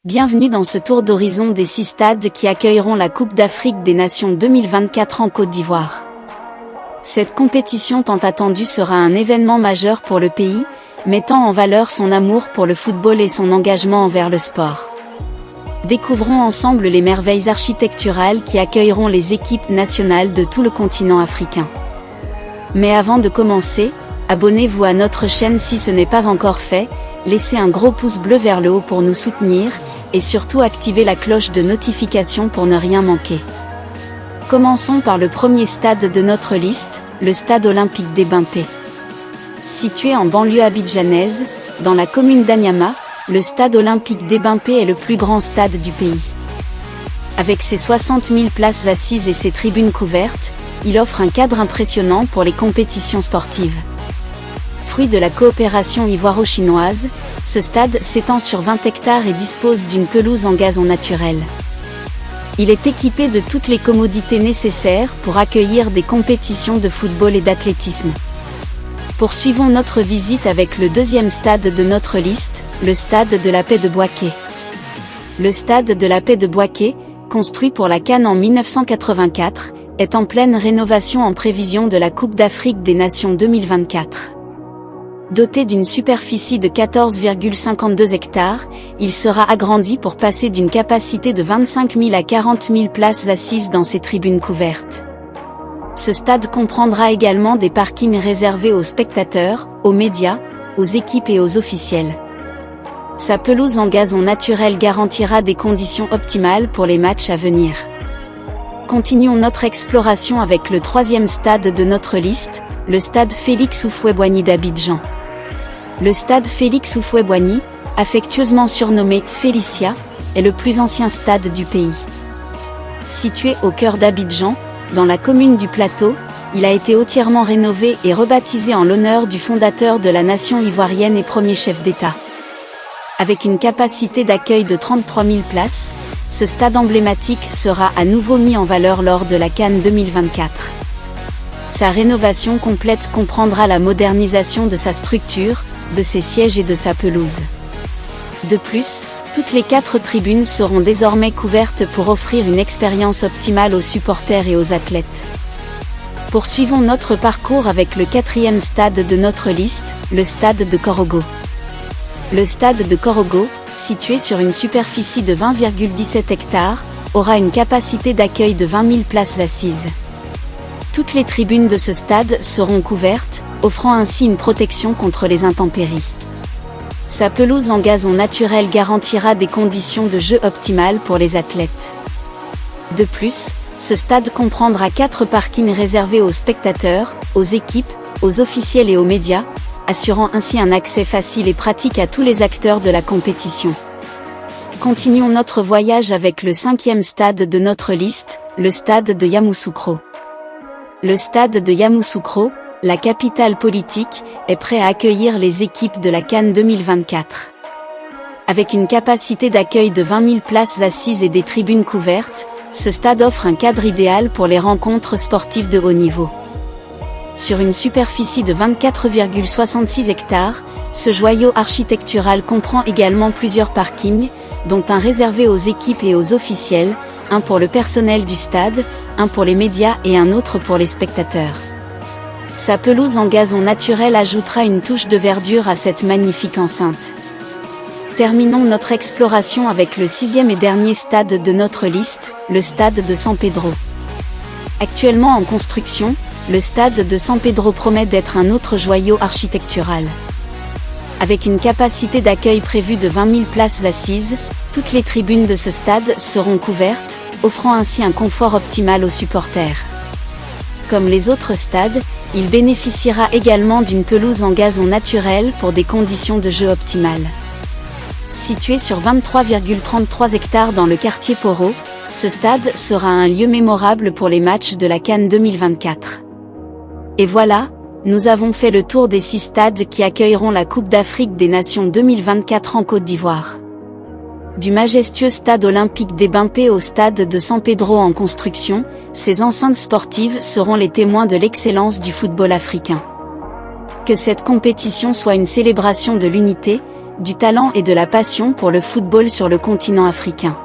Bienvenue dans ce tour d'horizon des 6 stades qui accueilleront la Coupe d'Afrique des Nations 2024 en Côte d'Ivoire. Cette compétition tant attendue sera un événement majeur pour le pays, mettant en valeur son amour pour le football et son engagement envers le sport. Découvrons ensemble les merveilles architecturales qui accueilleront les équipes nationales de tout le continent africain. Mais avant de commencer, abonnez-vous à notre chaîne si ce n'est pas encore fait, laissez un gros pouce bleu vers le haut pour nous soutenir, et surtout activez la cloche de notification pour ne rien manquer. Commençons par le premier stade de notre liste, le stade olympique d'Ebimpé. Situé en banlieue abidjanaise, dans la commune d'Anyama, le stade olympique d'Ebimpé est le plus grand stade du pays. Avec ses 60 000 places assises et ses tribunes couvertes, il offre un cadre impressionnant pour les compétitions sportives. Fruit de la coopération ivoiro-chinoise, ce stade s'étend sur 20 hectares et dispose d'une pelouse en gazon naturel. Il est équipé de toutes les commodités nécessaires pour accueillir des compétitions de football et d'athlétisme. Poursuivons notre visite avec le deuxième stade de notre liste, le stade de la Paix de Bouaké. Le stade de la Paix de Bouaké, construit pour la CAN en 1984, est en pleine rénovation en prévision de la Coupe d'Afrique des Nations 2024. Doté d'une superficie de 14,52 hectares, il sera agrandi pour passer d'une capacité de 25 000 à 40 000 places assises dans ses tribunes couvertes. Ce stade comprendra également des parkings réservés aux spectateurs, aux médias, aux équipes et aux officiels. Sa pelouse en gazon naturel garantira des conditions optimales pour les matchs à venir. Continuons notre exploration avec le troisième stade de notre liste, le stade Félix Houphouët-Boigny d'Abidjan. Le stade Félix Houphouët-Boigny, affectueusement surnommé Félicia, est le plus ancien stade du pays. Situé au cœur d'Abidjan, dans la commune du Plateau, il a été entièrement rénové et rebaptisé en l'honneur du fondateur de la nation ivoirienne et premier chef d'État. Avec une capacité d'accueil de 33 000 places, ce stade emblématique sera à nouveau mis en valeur lors de la CAN 2024. Sa rénovation complète comprendra la modernisation de sa structure, de ses sièges et de sa pelouse. De plus, toutes les 4 tribunes seront désormais couvertes pour offrir une expérience optimale aux supporters et aux athlètes. Poursuivons notre parcours avec le quatrième stade de notre liste, le stade de Korogo. Le stade de Korogo, situé sur une superficie de 20,17 hectares, aura une capacité d'accueil de 20 000 places assises. Toutes les tribunes de ce stade seront couvertes, offrant ainsi une protection contre les intempéries. Sa pelouse en gazon naturel garantira des conditions de jeu optimales pour les athlètes. De plus, ce stade comprendra 4 parkings réservés aux spectateurs, aux équipes, aux officiels et aux médias, assurant ainsi un accès facile et pratique à tous les acteurs de la compétition. Continuons notre voyage avec le cinquième stade de notre liste, le stade de Yamoussoukro. Le stade de Yamoussoukro, la capitale politique, est prêt à accueillir les équipes de la CAN 2024. Avec une capacité d'accueil de 20 000 places assises et des tribunes couvertes, ce stade offre un cadre idéal pour les rencontres sportives de haut niveau. Sur une superficie de 24,66 hectares, ce joyau architectural comprend également plusieurs parkings, dont un réservé aux équipes et aux officiels, un pour le personnel du stade, un pour les médias et un autre pour les spectateurs. Sa pelouse en gazon naturel ajoutera une touche de verdure à cette magnifique enceinte. Terminons notre exploration avec le sixième et dernier stade de notre liste, le stade de San Pedro. Actuellement en construction, le stade de San Pedro promet d'être un autre joyau architectural. Avec une capacité d'accueil prévue de 20 000 places assises, toutes les tribunes de ce stade seront couvertes, offrant ainsi un confort optimal aux supporters. Comme les autres stades, il bénéficiera également d'une pelouse en gazon naturel pour des conditions de jeu optimales. Situé sur 23,33 hectares dans le quartier Poro, ce stade sera un lieu mémorable pour les matchs de la CAN 2024. Et voilà, nous avons fait le tour des 6 stades qui accueilleront la Coupe d'Afrique des Nations 2024 en Côte d'Ivoire. Du majestueux stade olympique d'Ebimpé au stade de San Pedro en construction, ces enceintes sportives seront les témoins de l'excellence du football africain. Que cette compétition soit une célébration de l'unité, du talent et de la passion pour le football sur le continent africain.